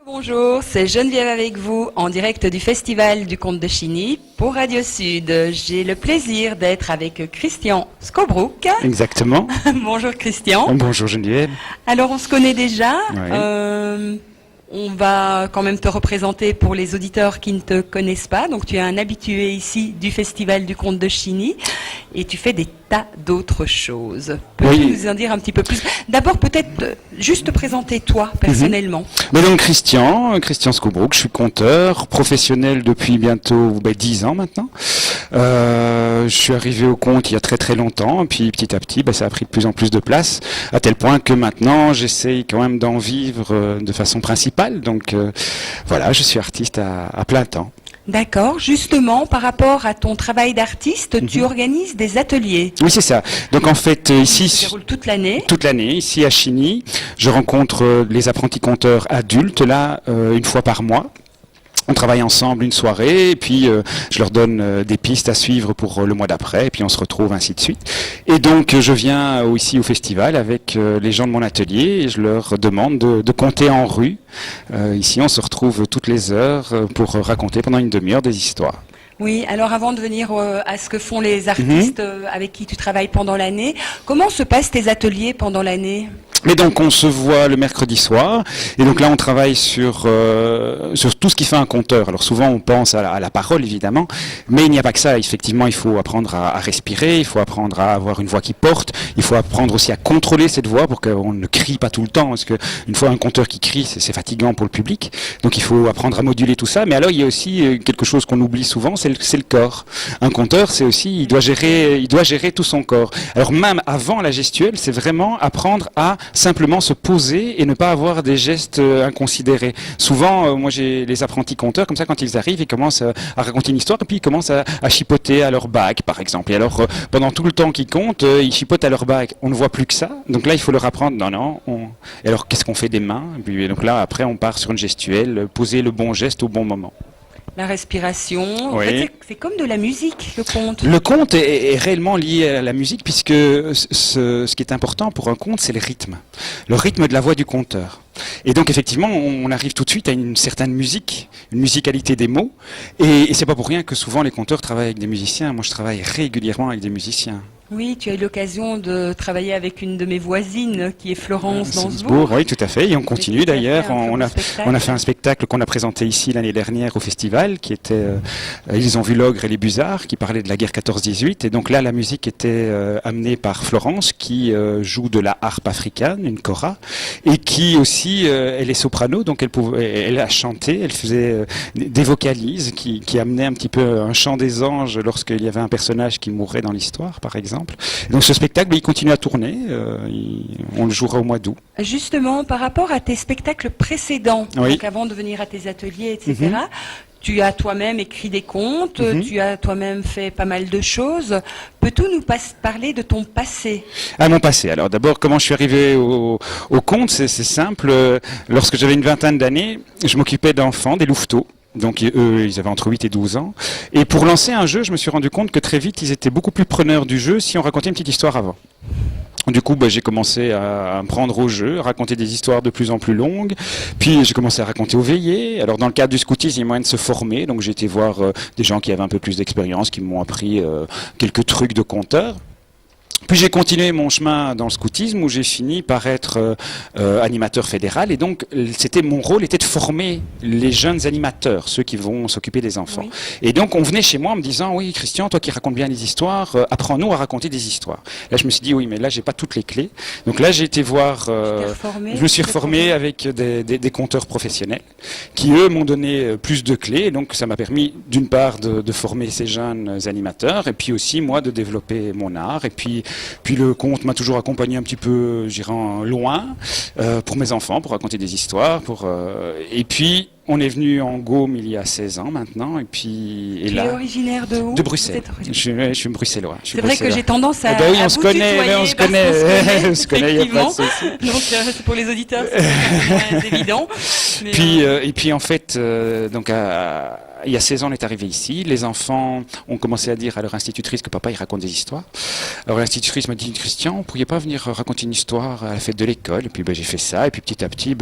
Bonjour, c'est Geneviève avec vous en direct du Festival du Conte de Chigny pour Radio Sud. J'ai le plaisir d'être avec Christian Skobrook. Exactement. Bonjour Christian. Bonjour Geneviève. Alors on se connaît déjà. Oui. On va quand même te représenter pour les auditeurs qui ne te connaissent pas. Donc tu es un habitué ici du Festival du Conte de Chigny et tu fais des tas d'autres choses. Peux-tu nous en dire un petit peu plus? D'abord peut-être juste te présenter toi personnellement. Mais donc Christian Skobrook, je suis conteur professionnel depuis bientôt 10 ans maintenant. Je suis arrivé au conte il y a très très longtemps, et puis petit à petit ça a pris de plus en plus de place, à tel point que maintenant j'essaye quand même d'en vivre de façon principale. Donc voilà, je suis artiste à plein temps. D'accord. Justement, par rapport à ton travail d'artiste, tu organises des ateliers. Oui, c'est ça. Donc en fait, ici... Ça se déroule toute l'année. Toute l'année, ici à Chigny. Je rencontre les apprentis conteurs adultes, là, une fois par mois. On travaille ensemble une soirée et puis je leur donne des pistes à suivre pour le mois d'après et puis on se retrouve ainsi de suite. Et donc je viens ici au festival avec les gens de mon atelier et je leur demande de conter en rue. Ici on se retrouve toutes les heures pour raconter pendant une demi-heure des histoires. Oui, alors avant de venir à ce que font les artistes avec qui tu travailles pendant l'année, comment se passent tes ateliers pendant l'année ? Mais donc on se voit le mercredi soir et donc là on travaille sur tout ce qui fait un conteur. Alors souvent on pense à la parole évidemment, mais il n'y a pas que ça. Effectivement il faut apprendre à respirer, il faut apprendre à avoir une voix qui porte, il faut apprendre aussi à contrôler cette voix pour qu'on ne crie pas tout le temps, parce que une fois un conteur qui crie c'est fatigant pour le public. Donc il faut apprendre à moduler tout ça. Mais alors il y a aussi quelque chose qu'on oublie souvent, c'est le corps. Un conteur c'est aussi il doit gérer tout son corps. Alors même avant la gestuelle, c'est vraiment apprendre à simplement se poser et ne pas avoir des gestes inconsidérés. Souvent, moi j'ai les apprentis conteurs, comme ça quand ils arrivent, ils commencent à raconter une histoire et puis ils commencent à chipoter à leur bague par exemple. Et alors pendant tout le temps qu'ils comptent, ils chipotent à leur bague. On ne voit plus que ça. Donc là il faut leur apprendre, Et alors qu'est-ce qu'on fait des mains? Et puis, donc là après on part sur une gestuelle, poser le bon geste au bon moment. La respiration, oui. En fait, c'est comme de la musique, le conte. Le conte est réellement lié à la musique puisque ce qui est important pour un conte, c'est le rythme de la voix du conteur. Et donc effectivement, on arrive tout de suite à une certaine musique, une musicalité des mots, et c'est pas pour rien que souvent les conteurs travaillent avec des musiciens. Moi je travaille régulièrement avec des musiciens. Oui, tu as eu l'occasion de travailler avec une de mes voisines qui est Florence Dansbourg. Oui, tout à fait. Et on continue d'ailleurs. On a fait un spectacle qu'on a présenté ici l'année dernière au festival, qui était Ils ont vu l'ogre et les busards, qui parlait de la guerre 14-18. Et donc là, la musique était amenée par Florence, qui joue de la harpe africaine, une kora, et qui aussi, elle est soprano, donc elle a chanté, elle faisait des vocalises qui amenaient un petit peu un chant des anges lorsqu'il y avait un personnage qui mourait dans l'histoire, par exemple. Donc ce spectacle, il continue à tourner, on le jouera au mois d'août. Justement, par rapport à tes spectacles précédents, donc avant de venir à tes ateliers, etc., tu as toi-même écrit des contes, tu as toi-même fait pas mal de choses. Peux-tu nous parler de ton passé? Mon passé. Alors d'abord, comment je suis arrivé au conte, c'est simple. Lorsque j'avais une vingtaine d'années, je m'occupais d'enfants, des louveteaux. Donc eux, ils avaient entre 8 et 12 ans. Et pour lancer un jeu, je me suis rendu compte que très vite, ils étaient beaucoup plus preneurs du jeu si on racontait une petite histoire avant. Du coup, j'ai commencé à me prendre au jeu, à raconter des histoires de plus en plus longues. Puis j'ai commencé à raconter aux veillées. Alors dans le cadre du scoutisme, il y a moyen de se former. Donc j'ai été voir des gens qui avaient un peu plus d'expérience, qui m'ont appris quelques trucs de conteur. Puis j'ai continué mon chemin dans le scoutisme où j'ai fini par être animateur fédéral et donc mon rôle était de former les jeunes animateurs, ceux qui vont s'occuper des enfants. Oui. Et donc on venait chez moi en me disant oui Christian, toi qui racontes bien les histoires, apprends-nous à raconter des histoires. Là je me suis dit oui mais là j'ai pas toutes les clés. Donc là j'ai été voir, je me suis reformé avec des conteurs professionnels qui eux m'ont donné plus de clés et donc ça m'a permis d'une part de former ces jeunes animateurs et puis aussi moi de développer mon art et puis le conte m'a toujours accompagné un petit peu, je dirais, loin, pour mes enfants, pour raconter des histoires. Et puis, on est venu en Gaume il y a 16 ans maintenant. Tu es originaire de où? De Bruxelles. Je suis bruxellois. C'est vrai que j'ai tendance à on se connaît, on se connaît, il n'y a pas de souci. Donc, c'est pour les auditeurs, c'est moins évident. Mais et puis, en fait, donc il y a 16 ans, on est arrivé ici. Les enfants ont commencé à dire à leur institutrice que papa, il raconte des histoires. Alors l'institutrice m'a dit, Christian, vous pourriez pas venir raconter une histoire à la fête de l'école? Et puis j'ai fait ça. Et puis petit à petit,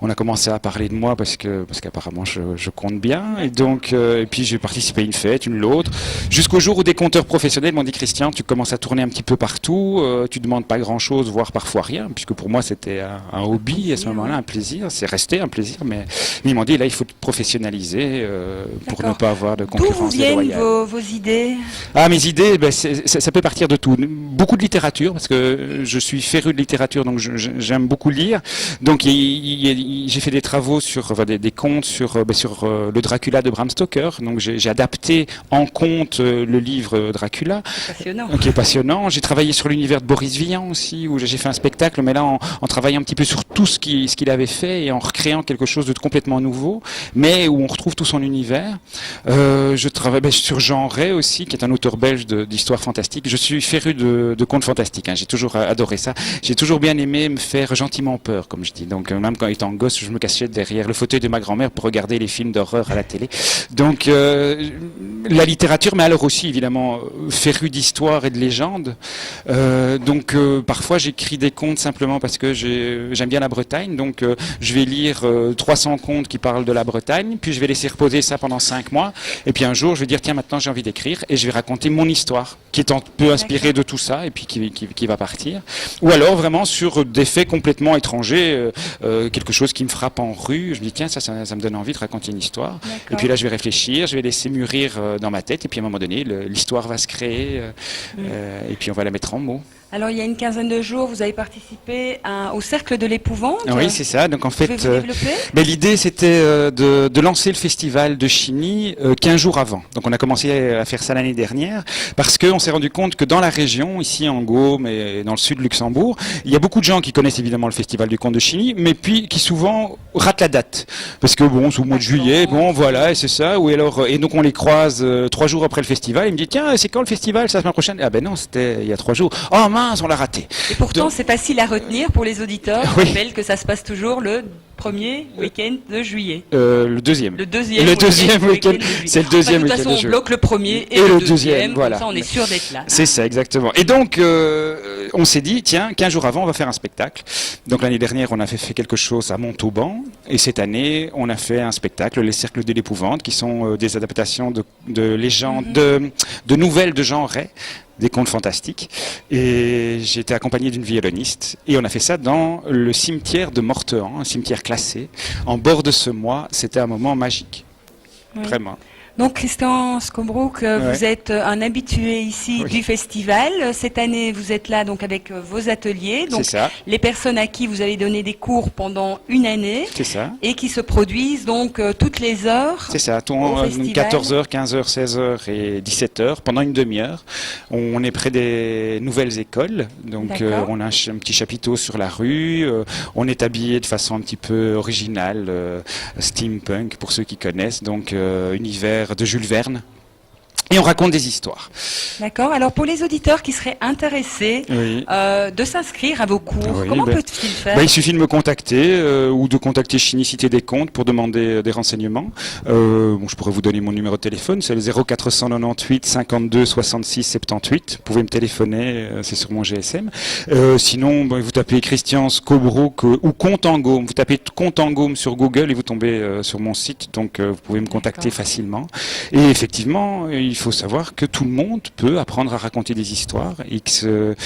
on a commencé à parler de moi parce qu'apparemment je compte bien. Et donc, et puis j'ai participé à une fête, une l'autre, jusqu'au jour où des conteurs professionnels m'ont dit, Christian, tu commences à tourner un petit peu partout. Tu demandes pas grand-chose, voire parfois rien, puisque pour moi c'était un hobby à ce moment-là, un plaisir. C'est resté un plaisir, mais ils m'ont dit, là, il faut te professionnaliser pour ne pas avoir de concurrence déloyale. D'où déloyale. viennent vos idées? Ah, mes idées, ça peut partir de tout. Beaucoup de littérature, parce que je suis féru de littérature, donc j'aime beaucoup lire. Donc j'ai fait des travaux des contes sur le Dracula de Bram Stoker. Donc j'ai adapté en conte le livre Dracula, qui est passionnant. J'ai travaillé sur l'univers de Boris Vian aussi, où j'ai fait un spectacle, mais là en travaillant un petit peu sur tout ce qu'il avait fait et en recréant quelque chose de complètement nouveau, mais où on retrouve tout son univers. Je travaille sur Jean Ray aussi, qui est un auteur belge d'histoire fantastique. Je suis féru de contes fantastiques, hein. J'ai toujours adoré ça. J'ai toujours bien aimé me faire gentiment peur, comme je dis. Donc même quand étant gosse, je me cachais derrière le fauteuil de ma grand-mère pour regarder les films d'horreur à la télé. Donc la littérature, mais alors aussi évidemment féru d'histoire et de légendes. Parfois j'écris des contes simplement parce que j'aime bien la Bretagne. Donc je vais lire 300 contes qui parlent de la Bretagne, puis je vais laisser reposer ça pendant 5 mois. Et puis un jour, je vais dire, tiens, maintenant j'ai envie d'écrire, et je vais raconter mon histoire, qui est un peu inspirée de tout ça, et puis qui va partir. Ou alors vraiment sur des faits complètement étrangers, quelque chose qui me frappe en rue. Je me dis, tiens, ça me donne envie de raconter une histoire. Et puis là, je vais réfléchir, je vais laisser mûrir dans ma tête, et puis à un moment donné, l'histoire va se créer, et puis on va la mettre en mots. Alors, il y a une quinzaine de jours, vous avez participé au Cercle de l'Épouvante. Oui, c'est ça. Donc en fait, développer l'idée c'était de lancer le festival de Chigny 15 jours avant. Donc on a commencé à faire ça l'année dernière parce qu'on s'est rendu compte que dans la région, ici en Gaume et dans le sud de Luxembourg, il y a beaucoup de gens qui connaissent évidemment le festival du conte de Chigny, mais puis qui souvent ratent la date parce que c'est au mois de juillet, voilà, et c'est ça. Et donc on les croise 3 jours après le festival. Ils me disent, tiens, c'est quand le festival? C'est la semaine prochaine? Ah ben non, c'était il y a 3 jours. Oh mince, on l'a raté. Et pourtant, c'est facile à retenir pour les auditeurs. Je rappelle que ça se passe toujours le premier week-end de juillet. Le deuxième. Le deuxième week-end. C'est le deuxième week-end de juillet. De toute façon, on bloque le premier et le deuxième. Voilà. Comme ça, on est sûr d'être là. C'est ça, exactement. Et donc, on s'est dit, tiens, 15 jours avant, on va faire un spectacle. Donc l'année dernière, on a fait quelque chose à Montauban. Et cette année, on a fait un spectacle, Les Cercles de l'Épouvante, qui sont des adaptations de légendes, de nouvelles de Jean Ray, des contes fantastiques, et j'ai été accompagné d'une violoniste, et on a fait ça dans le cimetière de Mortehan, un cimetière classé, en bord de Semois. C'était un moment magique, vraiment. Donc Christian Skobroek, vous êtes un habitué ici du festival. Cette année, vous êtes là donc avec vos ateliers. Donc les personnes à qui vous avez donné des cours pendant une année. C'est ça. Et qui se produisent donc toutes les heures. C'est ça, 14h, 15h, 16h et 17h pendant une demi-heure. On est près des nouvelles écoles. Donc on a un petit chapiteau sur la rue. On est habillé de façon un petit peu originale, steampunk pour ceux qui connaissent. Donc univers de Jules Verne. Et on raconte des histoires. D'accord. Alors pour les auditeurs qui seraient intéressés de s'inscrire à vos cours, comment peut-il faire? Il suffit de me contacter ou de contacter Chigny Cité des Contes pour demander des renseignements. Je pourrais vous donner mon numéro de téléphone, c'est le 0498 52 66 78. Vous pouvez me téléphoner, c'est sur mon GSM. Sinon, vous tapez Christian Skobroek ou Conte en Gaume. Vous tapez Conte en Gaume sur Google et vous tombez sur mon site. Donc vous pouvez me contacter facilement. Et effectivement, il faut savoir que tout le monde peut apprendre à raconter des histoires et que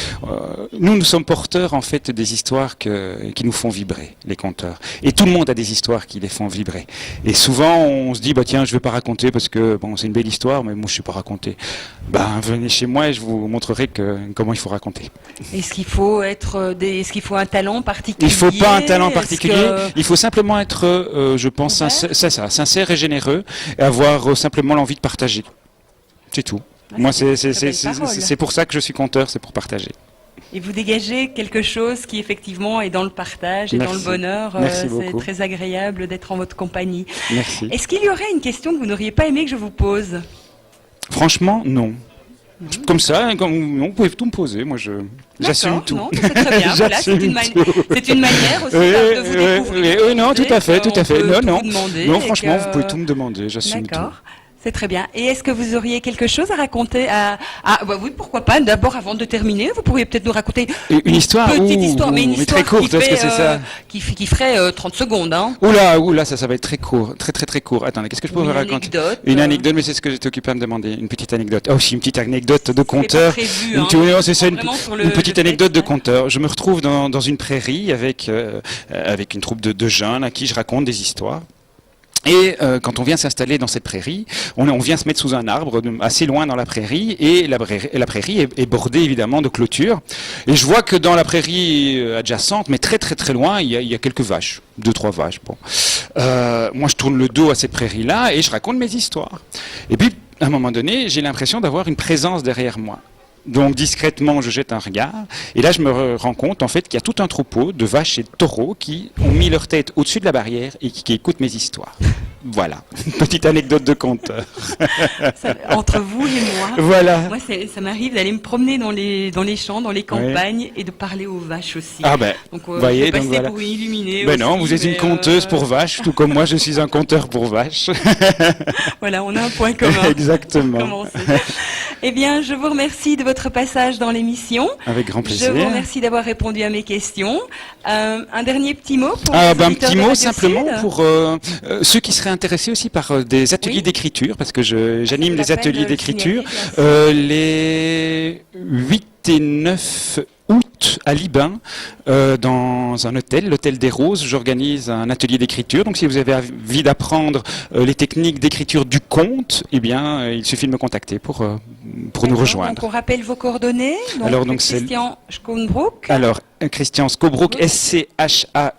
nous sommes porteurs en fait des histoires qui nous font vibrer, les conteurs. Et tout le monde a des histoires qui les font vibrer. Et souvent on se dit tiens, je vais pas raconter parce que c'est une belle histoire, mais moi je sais pas raconter. Venez chez moi et je vous montrerai comment il faut raconter. Est-ce qu'il faut est-ce qu'il faut un talent particulier? Il faut pas un talent particulier. Il faut simplement être, je pense, sincère et généreux et avoir simplement l'envie de partager. C'est tout. Moi, c'est pour ça que je suis conteur, c'est pour partager. Et vous dégagez quelque chose qui effectivement est dans le partage et dans le bonheur. C'est très agréable d'être en votre compagnie. Merci. Est-ce qu'il y aurait une question que vous n'auriez pas aimé que je vous pose? Franchement, non. Comme ça, vous pouvez tout me poser. Moi, j'assume tout. Non, c'est très bien. Voilà, c'est une manière aussi de vous découvrir. Oui, non, tout à fait. Non, franchement, que... vous pouvez tout me demander. J'assume tout. D'accord. C'est très bien. Et est-ce que vous auriez quelque chose à raconter oui, pourquoi pas. D'abord, avant de terminer, vous pourriez peut-être nous raconter une histoire, petite histoire, mais une histoire très courte, qui, que c'est ça qui ferait 30 secondes. Hein. Oula, ça va être très court, très court. Attendez, qu'est-ce que je pourrais raconter? Une anecdote, mais c'est ce que j'étais occupé à me demander. Une petite anecdote. Oh, si, une petite anecdote de conteur. C'est ça, une petite anecdote de conteur. Je me retrouve dans une prairie avec une troupe de jeunes à qui je raconte des histoires. Et quand on vient s'installer dans cette prairie, on vient se mettre sous un arbre assez loin dans la prairie, et la prairie est bordée évidemment de clôtures. Et je vois que dans la prairie adjacente, mais très loin, il y a quelques vaches, 2-3 vaches. Bon, moi je tourne le dos à cette prairie-là et je raconte mes histoires. Et puis à un moment donné, j'ai l'impression d'avoir une présence derrière moi. Donc discrètement, je jette un regard, et là je me rends compte en fait qu'il y a tout un troupeau de vaches et de taureaux qui ont mis leur tête au-dessus de la barrière et qui écoutent mes histoires. Voilà, une petite anecdote de conteur. Entre vous et moi, voilà. Moi ça m'arrive d'aller me promener dans les champs, dans les campagnes, et de parler aux vaches aussi. Ah ben, donc, voyez, donc voilà. pour une illuminée. Ben non, vous êtes une conteuse pour vaches, tout comme moi je suis un conteur pour vaches. Voilà, on a un point commun. Exactement. Eh bien, je vous remercie de votre passage dans l'émission. Avec grand plaisir. Je vous remercie d'avoir répondu à mes questions. Un dernier petit mot pour un petit mot simplement pour ceux qui seraient intéressés aussi par des ateliers d'écriture, parce que j'anime des ateliers d'écriture les 8 et 9 août à Libin, dans un hôtel, l'hôtel des Roses. J'organise un atelier d'écriture. Donc si vous avez envie d'apprendre les techniques d'écriture du conte, eh bien il suffit de me contacter pour nous rejoindre. Donc on rappelle vos coordonnées. Donc Christian Skobroek. Alors Christian Skobroek, SCHAUBROECK.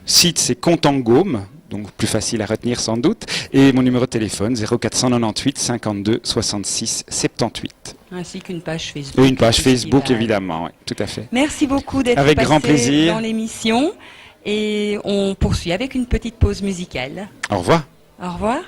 Site c'est Contengôme. Donc plus facile à retenir sans doute. Et mon numéro de téléphone 0498 52 66 78. Ainsi qu'une page Facebook. Et une page Facebook évidemment, oui, tout à fait. Merci beaucoup d'être avec grand plaisir dans l'émission. Et on poursuit avec une petite pause musicale. Au revoir. Au revoir.